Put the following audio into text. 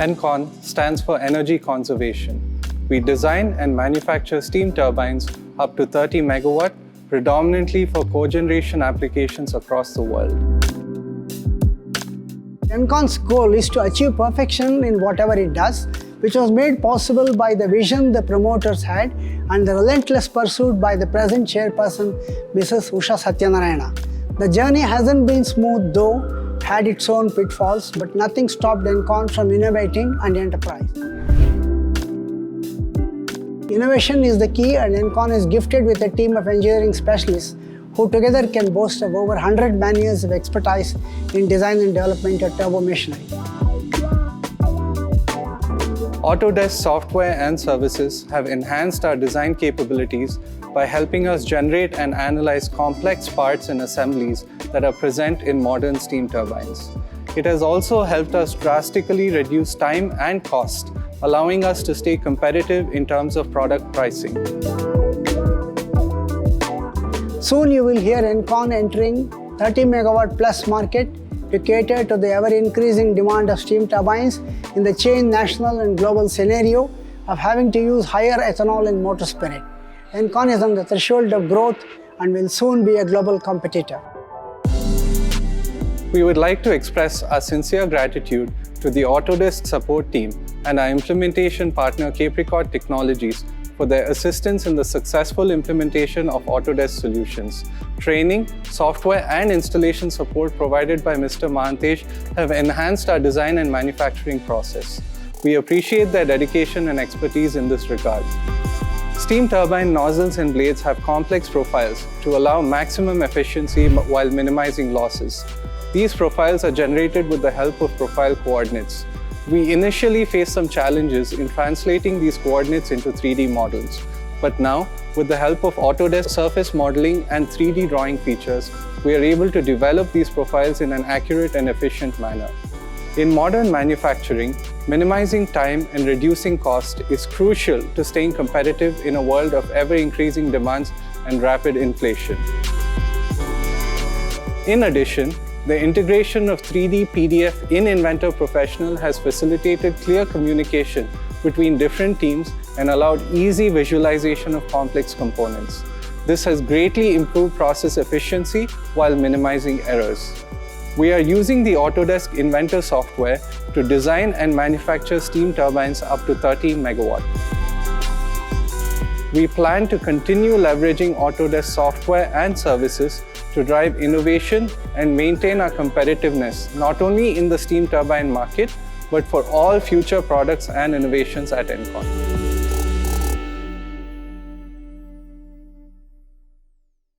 NCON stands for Energy Conservation. We design and manufacture steam turbines up to 30 megawatt, predominantly for cogeneration applications across the world. NCON's goal is to achieve perfection in whatever it does, which was made possible by the vision the promoters had and the relentless pursuit by the present chairperson, Mrs. Usha Satyanarayana. The journey hasn't been smooth though, had its own pitfalls, but nothing stopped NCON from innovating and enterprise. Innovation is the key, and NCON is gifted with a team of engineering specialists who together can boast of over 100 man-years of expertise in design and development of turbo machinery. Autodesk software and services have enhanced our design capabilities by helping us generate and analyze complex parts and assemblies that are present in modern steam turbines. It has also helped us drastically reduce time and cost, allowing us to stay competitive in terms of product pricing. Soon you will hear NCON entering 30 megawatt plus market to cater to the ever-increasing demand of steam turbines in the changed national and global scenario of having to use higher ethanol in motor spirit. NCON is on the threshold of growth and will soon be a global competitor. We would like to express our sincere gratitude to the Autodesk support team and our implementation partner Capricot Technologies for their assistance in the successful implementation of Autodesk solutions. Training, software and installation support provided by Mr. Mahantesh have enhanced our design and manufacturing process. We appreciate their dedication and expertise in this regard. Steam turbine nozzles and blades have complex profiles to allow maximum efficiency while minimizing losses. These profiles are generated with the help of profile coordinates. We initially faced some challenges in translating these coordinates into 3D models, but now, with the help of Autodesk surface modeling and 3D drawing features, we are able to develop these profiles in an accurate and efficient manner. In modern manufacturing, minimizing time and reducing cost is crucial to staying competitive in a world of ever-increasing demands and rapid inflation. In addition, the integration of 3D PDF in Inventor Professional has facilitated clear communication between different teams and allowed easy visualization of complex components. This has greatly improved process efficiency while minimizing errors. We are using the Autodesk Inventor software to design and manufacture steam turbines up to 30 megawatt. We plan to continue leveraging Autodesk software and services to drive innovation and maintain our competitiveness, not only in the steam turbine market, but for all future products and innovations at NCON.